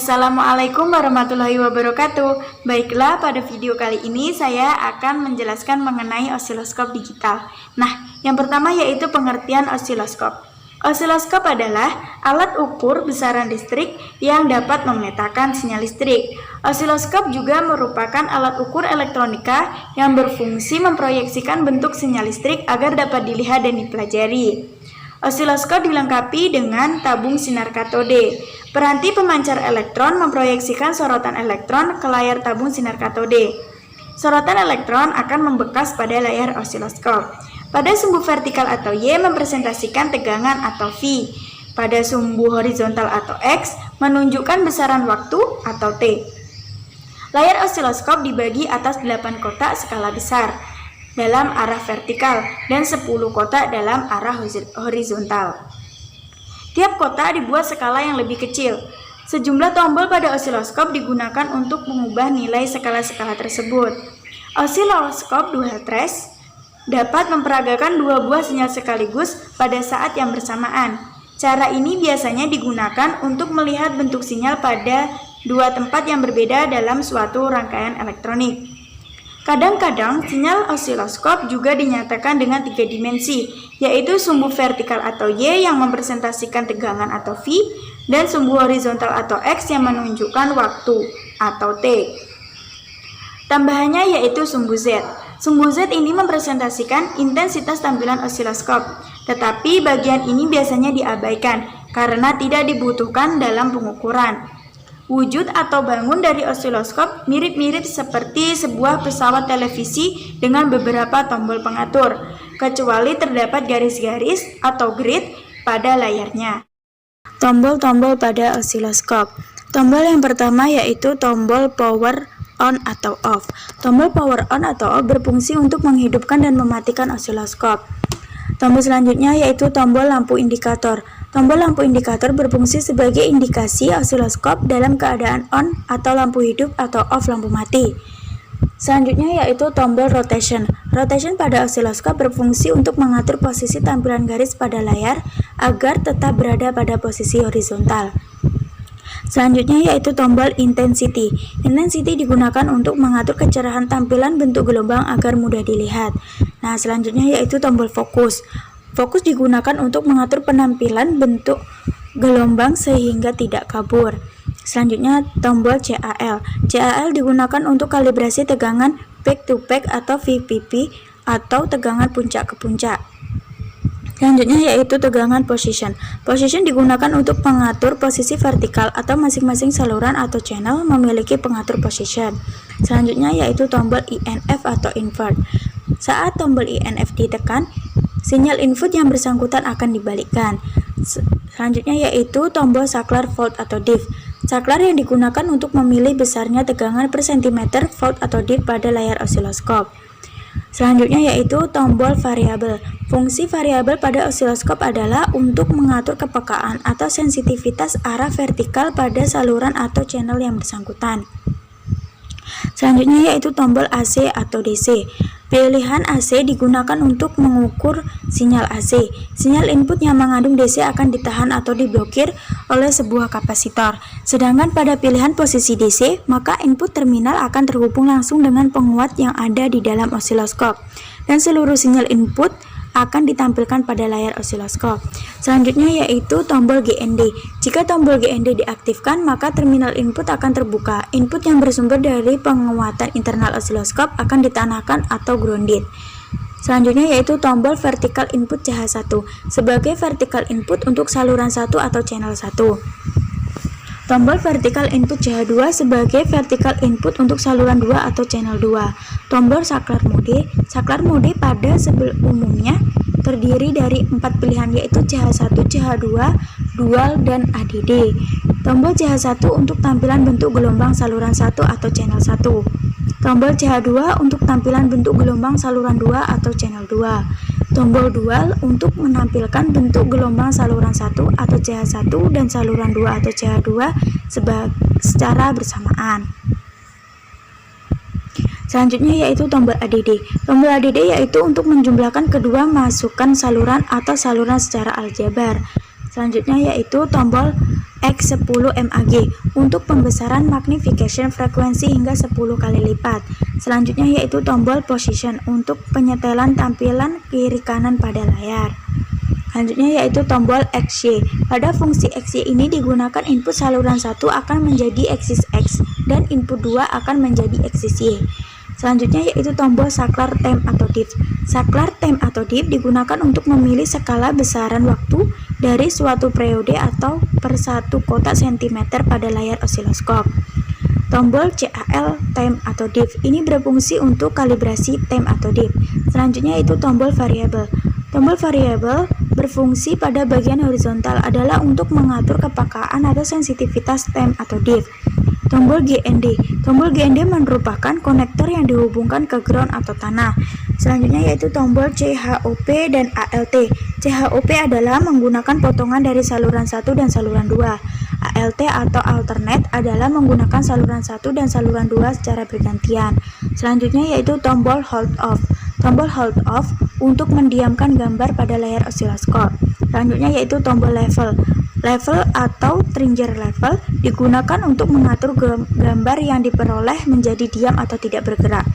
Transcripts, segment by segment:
Assalamualaikum warahmatullahi wabarakatuh. Baiklah, pada video kali ini saya akan menjelaskan mengenai osiloskop digital. Nah, yang pertama yaitu pengertian osiloskop. Osiloskop adalah alat ukur besaran listrik yang dapat memetakan sinyal listrik. Osiloskop juga merupakan alat ukur elektronika yang berfungsi memproyeksikan bentuk sinyal listrik agar dapat dilihat dan dipelajari. Osiloskop dilengkapi dengan tabung sinar katode. Peranti pemancar elektron memproyeksikan sorotan elektron ke layar tabung sinar katode. Sorotan elektron akan membekas pada layar osiloskop. Pada sumbu vertikal atau Y mempresentasikan tegangan atau V. Pada sumbu horizontal atau X menunjukkan besaran waktu atau T. Layar osiloskop dibagi atas 8 kotak skala besar dalam arah vertikal dan 10 kotak dalam arah horizontal. Tiap kotak dibuat skala yang lebih kecil. Sejumlah tombol pada osiloskop digunakan untuk mengubah nilai skala-skala tersebut. Osiloskop dual trace dapat memperagakan dua buah sinyal sekaligus pada saat yang bersamaan. Cara ini biasanya digunakan untuk melihat bentuk sinyal pada dua tempat yang berbeda dalam suatu rangkaian elektronik. Kadang-kadang sinyal osiloskop juga dinyatakan dengan 3 dimensi, yaitu sumbu vertikal atau Y yang mempresentasikan tegangan atau V, dan sumbu horizontal atau X yang menunjukkan waktu atau T. Tambahannya yaitu sumbu Z. Sumbu Z ini mempresentasikan intensitas tampilan osiloskop, tetapi bagian ini biasanya diabaikan karena tidak dibutuhkan dalam pengukuran. Wujud atau bangun dari osiloskop mirip-mirip seperti sebuah pesawat televisi dengan beberapa tombol pengatur, kecuali terdapat garis-garis atau grid pada layarnya. Tombol-tombol pada osiloskop. Tombol yang pertama yaitu tombol power on atau off. Tombol power on atau off berfungsi untuk menghidupkan dan mematikan osiloskop. Tombol selanjutnya yaitu tombol lampu indikator. Tombol lampu indikator berfungsi sebagai indikasi osiloskop dalam keadaan on atau lampu hidup atau off lampu mati. Selanjutnya yaitu tombol rotation. Rotation pada osiloskop berfungsi untuk mengatur posisi tampilan garis pada layar agar tetap berada pada posisi horizontal. Selanjutnya yaitu tombol intensity. Intensity digunakan untuk mengatur kecerahan tampilan bentuk gelombang agar mudah dilihat. Nah, selanjutnya yaitu tombol fokus. Fokus digunakan untuk mengatur penampilan bentuk gelombang sehingga tidak kabur. Selanjutnya tombol CAL. CAL digunakan untuk kalibrasi tegangan peak to peak atau VPP atau tegangan puncak ke puncak. Selanjutnya yaitu tegangan position. Position digunakan untuk mengatur posisi vertikal atau masing-masing saluran atau channel memiliki pengatur position. Selanjutnya yaitu tombol INF atau invert. Saat tombol INF ditekan, sinyal input yang bersangkutan akan dibalikkan. Selanjutnya yaitu tombol saklar volt atau diff. Saklar yang digunakan untuk memilih besarnya tegangan per centimeter volt atau diff pada layar osiloskop. Selanjutnya yaitu tombol variabel. Fungsi variabel pada osiloskop adalah untuk mengatur kepekaan atau sensitivitas arah vertikal pada saluran atau channel yang bersangkutan. Selanjutnya yaitu tombol AC atau DC. Pilihan AC digunakan untuk mengukur sinyal AC. Sinyal input yang mengandung DC akan ditahan atau diblokir oleh sebuah kapasitor. Sedangkan pada pilihan posisi DC, maka input terminal akan terhubung langsung dengan penguat yang ada di dalam osiloskop. Dan seluruh sinyal input akan ditampilkan pada layar osiloskop. Selanjutnya yaitu tombol GND. Jika tombol GND diaktifkan, maka terminal input akan terbuka. Input yang bersumber dari penguatan internal osiloskop akan ditanahkan atau grounded. Selanjutnya yaitu tombol vertical input CH1 sebagai vertical input untuk saluran 1 atau channel 1. Tombol vertical input CH2 sebagai vertical input untuk saluran 2 atau channel 2. Tombol saklar mode. Saklar mode pada umumnya terdiri dari 4 pilihan yaitu CH1, CH2, dual, dan ADD. Tombol CH1 untuk tampilan bentuk gelombang saluran 1 atau channel 1. Tombol CH2 untuk tampilan bentuk gelombang saluran 2 atau channel 2. Tombol dual untuk menampilkan bentuk gelombang saluran 1 atau CH1 dan saluran 2 atau CH2 secara bersamaan. Selanjutnya yaitu tombol ADD. Tombol ADD yaitu untuk menjumlahkan kedua masukan saluran atau saluran secara aljabar. Selanjutnya yaitu tombol X10 MAG untuk pembesaran magnification frekuensi hingga 10 kali lipat. Selanjutnya yaitu tombol position untuk penyetelan tampilan kiri kanan pada layar. Selanjutnya yaitu tombol XY. Pada fungsi XY ini digunakan input saluran 1 akan menjadi aksis X dan input 2 akan menjadi aksis Y. Selanjutnya yaitu tombol saklar time atau diff. Saklar time atau diff digunakan untuk memilih skala besaran waktu dari suatu periode atau per satu kotak sentimeter pada layar osiloskop. Tombol CAL time atau diff ini berfungsi untuk kalibrasi time atau diff. Selanjutnya yaitu tombol variabel. Tombol variabel berfungsi pada bagian horizontal adalah untuk mengatur kepekaan atau sensitivitas time atau diff. Tombol GND. Tombol GND merupakan konektor yang dihubungkan ke ground atau tanah. Selanjutnya yaitu tombol CHOP dan ALT. CHOP adalah menggunakan potongan dari saluran 1 dan saluran 2. ALT atau alternate adalah menggunakan saluran 1 dan saluran 2 secara bergantian. Selanjutnya yaitu tombol hold off. Tombol hold off untuk mendiamkan gambar pada layar osiloskop. Selanjutnya yaitu tombol level. Level atau trigger level digunakan untuk mengatur gambar yang diperoleh menjadi diam atau tidak bergerak.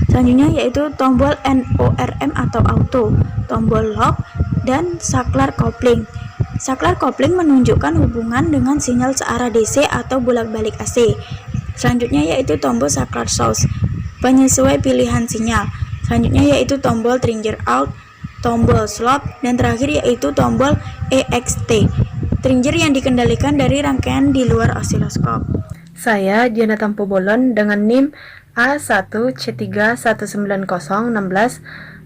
Selanjutnya yaitu tombol NORM atau auto, tombol lock, dan saklar coupling. Saklar coupling menunjukkan hubungan dengan sinyal searah DC atau bolak-balik AC. Selanjutnya yaitu tombol saklar source, penyesuai pilihan sinyal. Selanjutnya yaitu tombol trigger out, tombol slope, dan terakhir yaitu tombol EXT, trigger yang dikendalikan dari rangkaian di luar osiloskop. Saya Diana Tampu Bolon dengan NIM A1C3190016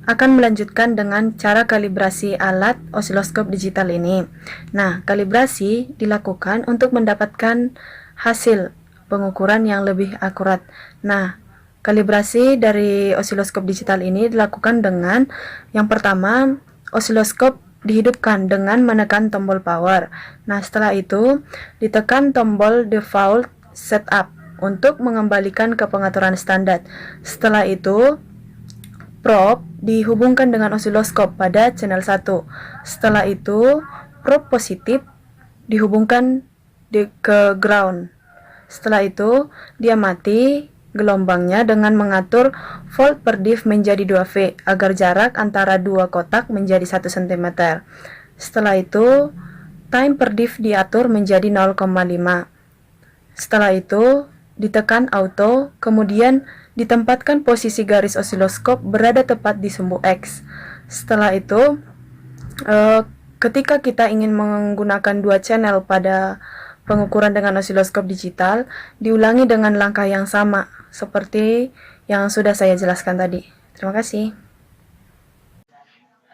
akan melanjutkan dengan cara kalibrasi alat osiloskop digital ini. Nah, kalibrasi dilakukan untuk mendapatkan hasil pengukuran yang lebih akurat. Nah, kalibrasi dari osiloskop digital ini dilakukan dengan yang pertama, osiloskop dihidupkan dengan menekan tombol power. Nah, setelah itu ditekan tombol default setup untuk mengembalikan ke pengaturan standar. Setelah itu, probe dihubungkan dengan osiloskop pada channel 1. Setelah itu, probe positif dihubungkan ke ground. Setelah itu, dia mati gelombangnya dengan mengatur volt per diff menjadi 2V agar jarak antara dua kotak menjadi 1 cm. Setelah itu, time per diff diatur menjadi 0,5. Setelah itu, ditekan auto, kemudian ditempatkan posisi garis osiloskop berada tepat di sumbu X. Setelah itu, ketika kita ingin menggunakan dua channel pada pengukuran dengan osiloskop digital, diulangi dengan langkah yang sama seperti yang sudah saya jelaskan tadi. Terima kasih.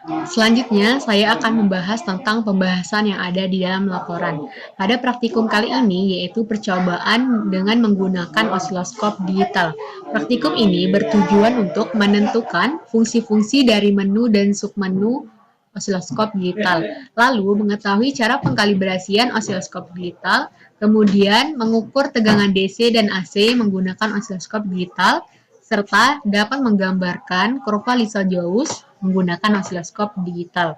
Selanjutnya, saya akan membahas tentang pembahasan yang ada di dalam laporan. Pada praktikum kali ini, yaitu percobaan dengan menggunakan osiloskop digital. Praktikum ini bertujuan untuk menentukan fungsi-fungsi dari menu dan submenu osiloskop digital, lalu mengetahui cara pengkalibrasian osiloskop digital, kemudian mengukur tegangan DC dan AC menggunakan osiloskop digital, serta dapat menggambarkan kurva Lissajous menggunakan osiloskop digital.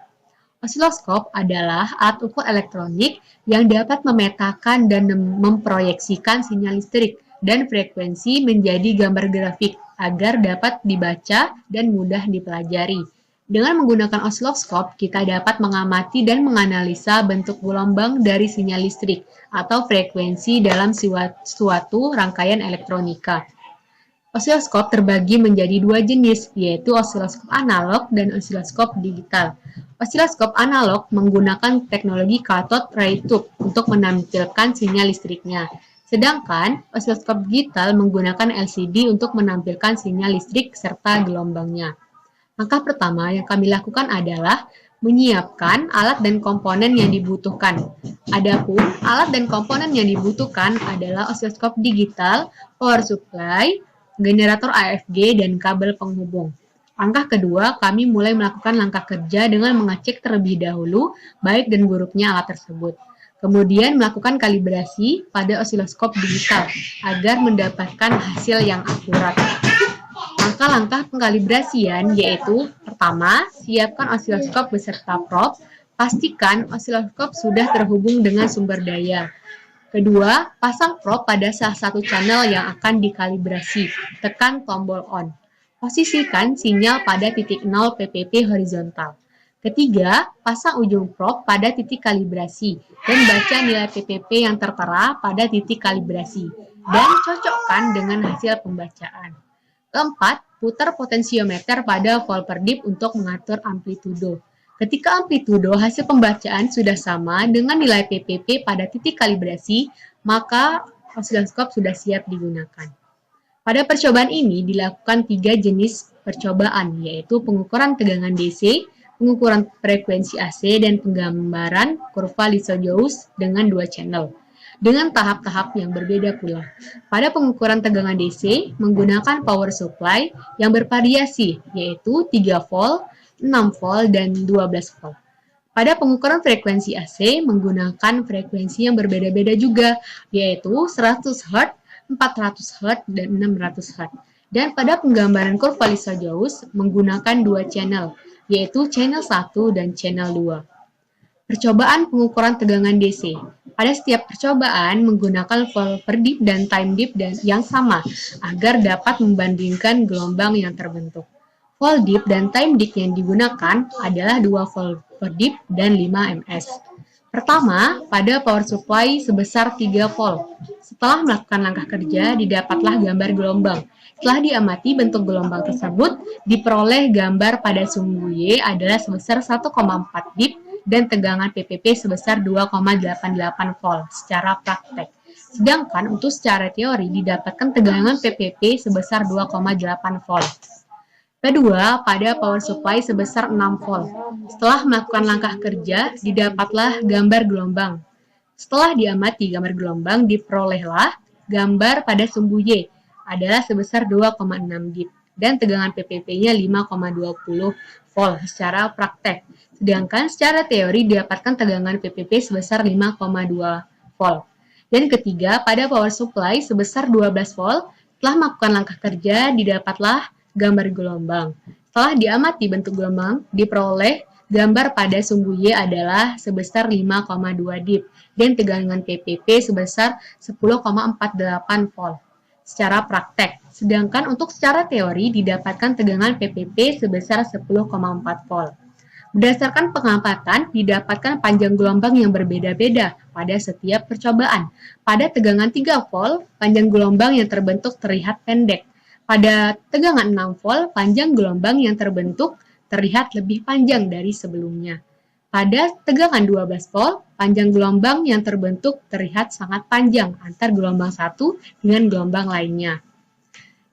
Osiloskop adalah alat ukur elektronik yang dapat memetakan dan memproyeksikan sinyal listrik dan frekuensi menjadi gambar grafik agar dapat dibaca dan mudah dipelajari. Dengan menggunakan osiloskop, kita dapat mengamati dan menganalisa bentuk gelombang dari sinyal listrik atau frekuensi dalam suatu rangkaian elektronika. Osiloskop terbagi menjadi dua jenis, yaitu osiloskop analog dan osiloskop digital. Osiloskop analog menggunakan teknologi cathode ray tube untuk menampilkan sinyal listriknya. Sedangkan osiloskop digital menggunakan LCD untuk menampilkan sinyal listrik serta gelombangnya. Langkah pertama yang kami lakukan adalah menyiapkan alat dan komponen yang dibutuhkan. Adapun alat dan komponen yang dibutuhkan adalah osiloskop digital, power supply, generator AFG, dan kabel penghubung. Langkah kedua, kami mulai melakukan langkah kerja dengan mengecek terlebih dahulu baik dan buruknya alat tersebut. Kemudian melakukan kalibrasi pada osiloskop digital agar mendapatkan hasil yang akurat. Langkah-langkah pengkalibrasian yaitu pertama, siapkan osiloskop beserta probe, Pastikan osiloskop sudah terhubung dengan sumber daya. Kedua, pasang probe pada salah satu channel yang akan dikalibrasi. Tekan tombol on. Posisikan sinyal pada titik 0 ppp horizontal. Ketiga, pasang ujung probe pada titik kalibrasi dan baca nilai ppp yang tertera pada titik kalibrasi dan cocokkan dengan hasil pembacaan. Keempat, putar potensiometer pada volt per dip untuk mengatur amplitudo. Ketika amplitudo hasil pembacaan sudah sama dengan nilai ppp pada titik kalibrasi, maka osiloskop sudah siap digunakan. Pada percobaan ini dilakukan 3 jenis percobaan, yaitu pengukuran tegangan DC, pengukuran frekuensi AC, dan penggambaran kurva Lissajous dengan 2 channel, dengan tahap-tahap yang berbeda pula. Pada pengukuran tegangan DC, menggunakan power supply yang bervariasi, yaitu 3 volt, 6 volt, dan 12 volt. Pada pengukuran frekuensi AC, menggunakan frekuensi yang berbeda-beda juga, yaitu 100 Hz, 400 Hz, dan 600 Hz. Dan pada penggambaran kurva Lissajous, menggunakan 2 channel, yaitu channel 1 dan channel 2. Percobaan pengukuran tegangan DC. Pada setiap percobaan menggunakan volt per dip dan time dip yang sama agar dapat membandingkan gelombang yang terbentuk. Volt dip dan time dip yang digunakan adalah 2 volt per dip dan 5 ms. Pertama, pada power supply sebesar 3 volt. Setelah melakukan langkah kerja, didapatlah gambar gelombang. Setelah diamati bentuk gelombang tersebut, diperoleh gambar pada sumbu Y adalah sebesar 1,4 dip dan tegangan PPP sebesar 2,88 volt secara praktek. Sedangkan untuk secara teori didapatkan tegangan PPP sebesar 2,8 volt. Kedua, pada power supply sebesar 6 volt. Setelah melakukan langkah kerja, didapatlah gambar gelombang. Setelah diamati gambar gelombang, diperolehlah gambar pada sumbu Y adalah sebesar 2,6 dip dan tegangan PPP-nya 5,20 volt secara praktek. Sedangkan secara teori didapatkan tegangan PPP sebesar 5,2 volt. Dan ketiga, pada power supply sebesar 12 volt, setelah melakukan langkah kerja, didapatlah gambar gelombang. Setelah diamati bentuk gelombang, diperoleh gambar pada sumbu Y adalah sebesar 5,2 dip dan tegangan PPP sebesar 10,48 volt secara praktek. Sedangkan untuk secara teori didapatkan tegangan PPP sebesar 10,4 volt. Berdasarkan pengamatan, didapatkan panjang gelombang yang berbeda-beda pada setiap percobaan. Pada tegangan 3 volt, panjang gelombang yang terbentuk terlihat pendek. Pada tegangan 6 volt, panjang gelombang yang terbentuk terlihat lebih panjang dari sebelumnya. Pada tegangan 12 volt, panjang gelombang yang terbentuk terlihat sangat panjang antar gelombang satu dengan gelombang lainnya.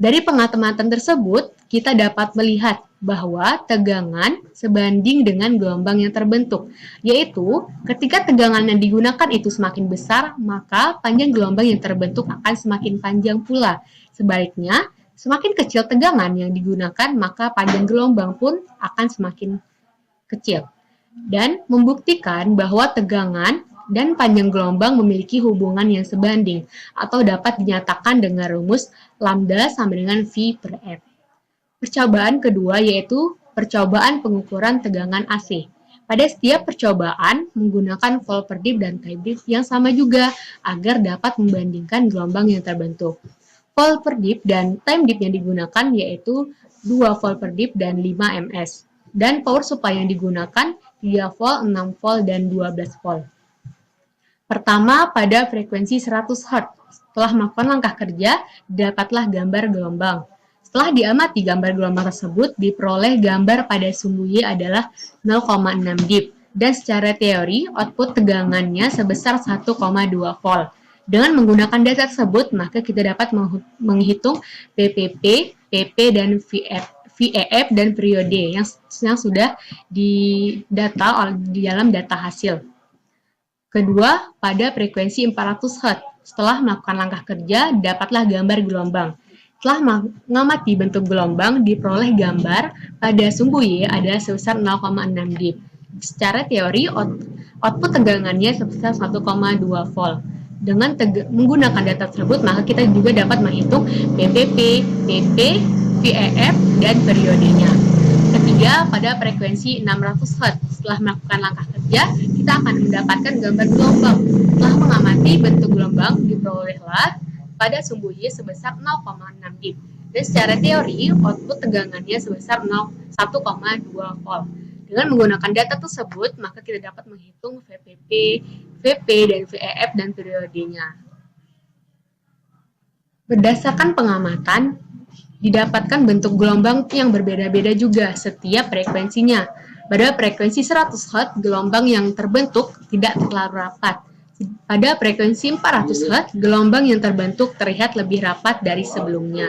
Dari pengamatan tersebut, kita dapat melihat bahwa tegangan sebanding dengan gelombang yang terbentuk, yaitu ketika tegangan yang digunakan itu semakin besar, maka panjang gelombang yang terbentuk akan semakin panjang pula. Sebaliknya, semakin kecil tegangan yang digunakan, maka panjang gelombang pun akan semakin kecil. Dan membuktikan bahwa tegangan dan panjang gelombang memiliki hubungan yang sebanding atau dapat dinyatakan dengan rumus lambda sama dengan V per F. Percobaan kedua yaitu percobaan pengukuran tegangan AC. Pada setiap percobaan menggunakan volt per dip dan time dip yang sama juga agar dapat membandingkan gelombang yang terbentuk. Volt per dip dan time dip yang digunakan yaitu 2 volt per dip dan 5 ms. Dan power supply yang digunakan 3 volt, 6 volt, dan 12 volt. Pertama, pada frekuensi 100 Hz. Setelah melakukan langkah kerja, dapatlah gambar gelombang. Setelah diamati gambar gelombang tersebut, diperoleh gambar pada sumbu Y adalah 0,6 dip. Dan secara teori, output tegangannya sebesar 1,2 volt. Dengan menggunakan data tersebut, maka kita dapat menghitung PPP, PP, dan VEF dan periode yang sudah didata di dalam data hasil. Kedua, pada frekuensi 400 Hz. Setelah melakukan langkah kerja, dapatlah gambar gelombang. Setelah mengamati bentuk gelombang, diperoleh gambar pada sumbu Y adalah sebesar 0,6 dip. Secara teori, output tegangannya sebesar 1,2 volt. Dengan menggunakan data tersebut, maka kita juga dapat menghitung PPP, PP, VEF, dan periodenya. Ketiga, ketiga, pada frekuensi 600 Hz. Setelah melakukan langkah kerja, kita akan mendapatkan gambar gelombang. Setelah mengamati bentuk gelombang, diperolehlah pada sumbu Y sebesar 0,6 dip. Dan secara teori, output tegangannya sebesar 1,2 volt. Dengan menggunakan data tersebut, maka kita dapat menghitung VPP, VP, dan VEF dan periodenya. Berdasarkan pengamatan, didapatkan bentuk gelombang yang berbeda-beda juga setiap frekuensinya. Pada frekuensi 100 Hz, gelombang yang terbentuk tidak terlalu rapat. Pada frekuensi 400 Hz, gelombang yang terbentuk terlihat lebih rapat dari sebelumnya.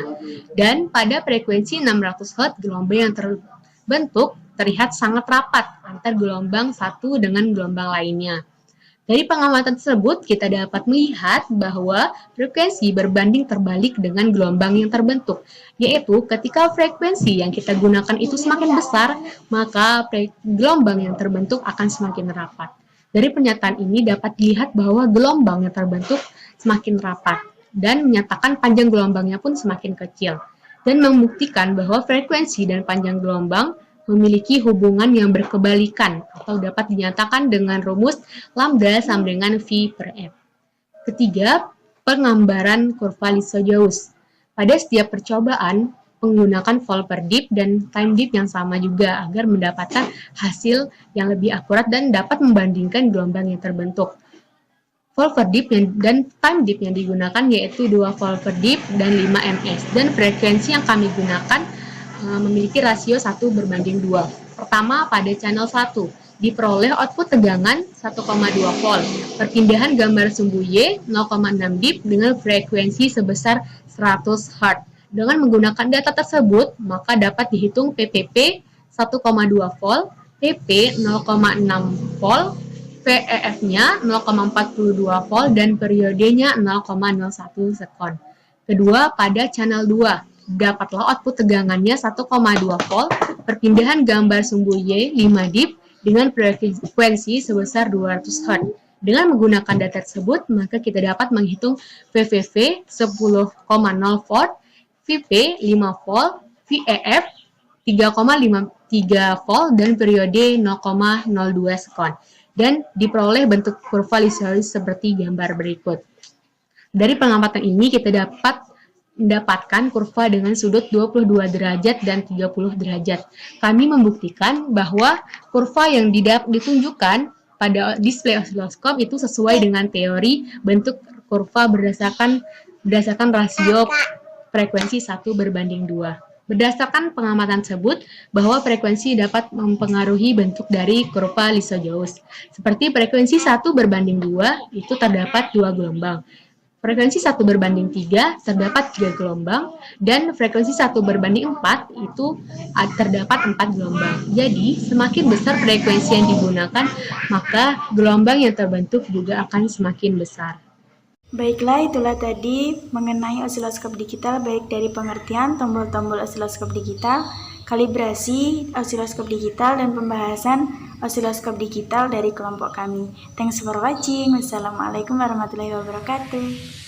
Dan pada frekuensi 600 Hz, gelombang yang terbentuk terlihat sangat rapat antar gelombang satu dengan gelombang lainnya. Dari pengamatan tersebut, kita dapat melihat bahwa frekuensi berbanding terbalik dengan gelombang yang terbentuk, yaitu ketika frekuensi yang kita gunakan itu semakin besar, maka gelombang yang terbentuk akan semakin rapat. Dari pernyataan ini dapat dilihat bahwa gelombang yang terbentuk semakin rapat dan menyatakan panjang gelombangnya pun semakin kecil, dan membuktikan bahwa frekuensi dan panjang gelombang memiliki hubungan yang berkebalikan atau dapat dinyatakan dengan rumus lambda sama dengan V per F. Ketiga, penggambaran kurva Lissajous. Pada setiap percobaan, menggunakan volt per dip dan time dip yang sama juga agar mendapatkan hasil yang lebih akurat dan dapat membandingkan gelombang yang terbentuk. Volt per dip dan time dip yang digunakan yaitu 2 volt per dip dan 5 ms, dan frekuensi yang kami gunakan memiliki rasio 1:2. Pertama, pada channel 1 diperoleh output tegangan 1,2 volt. Perpindahan gambar sumbu Y 0,6 dip dengan frekuensi sebesar 100 Hz. Dengan menggunakan data tersebut, maka dapat dihitung PPP 1,2 volt, PP 0,6 volt, VEF-nya 0,42 volt, dan periodenya 0,01 sekon. Kedua, pada channel 2, dapatlah output tegangannya 1,2 volt, perpindahan gambar sumbu Y 5 dip dengan frekuensi sebesar 200 Hz. Dengan menggunakan data tersebut, maka kita dapat menghitung VVV 10,0 volt, VP 5 volt, VEF 3,53 volt, dan periode 0,02 sekon. Dan diperoleh bentuk kurva Lissajous seperti gambar berikut. Dari pengamatan ini kita dapat mendapatkan kurva dengan sudut 22 derajat dan 30 derajat. Kami membuktikan bahwa kurva yang ditunjukkan pada display osiloskop itu sesuai dengan teori bentuk kurva berdasarkan rasio frekuensi 1:2. Berdasarkan pengamatan tersebut, bahwa frekuensi dapat mempengaruhi bentuk dari kurva Lissajous. Seperti frekuensi 1:2 itu terdapat 2 gelombang. Frekuensi 1:3 terdapat 3 gelombang, dan frekuensi 1:4 itu terdapat 4 gelombang. Jadi, semakin besar frekuensi yang digunakan, maka gelombang yang terbentuk juga akan semakin besar. Baiklah, itulah tadi mengenai osiloskop digital, baik dari pengertian tombol-tombol osiloskop digital, kalibrasi osiloskop digital, dan pembahasan osiloskop digital dari kelompok kami. Thanks for watching. Wassalamualaikum warahmatullahi wabarakatuh.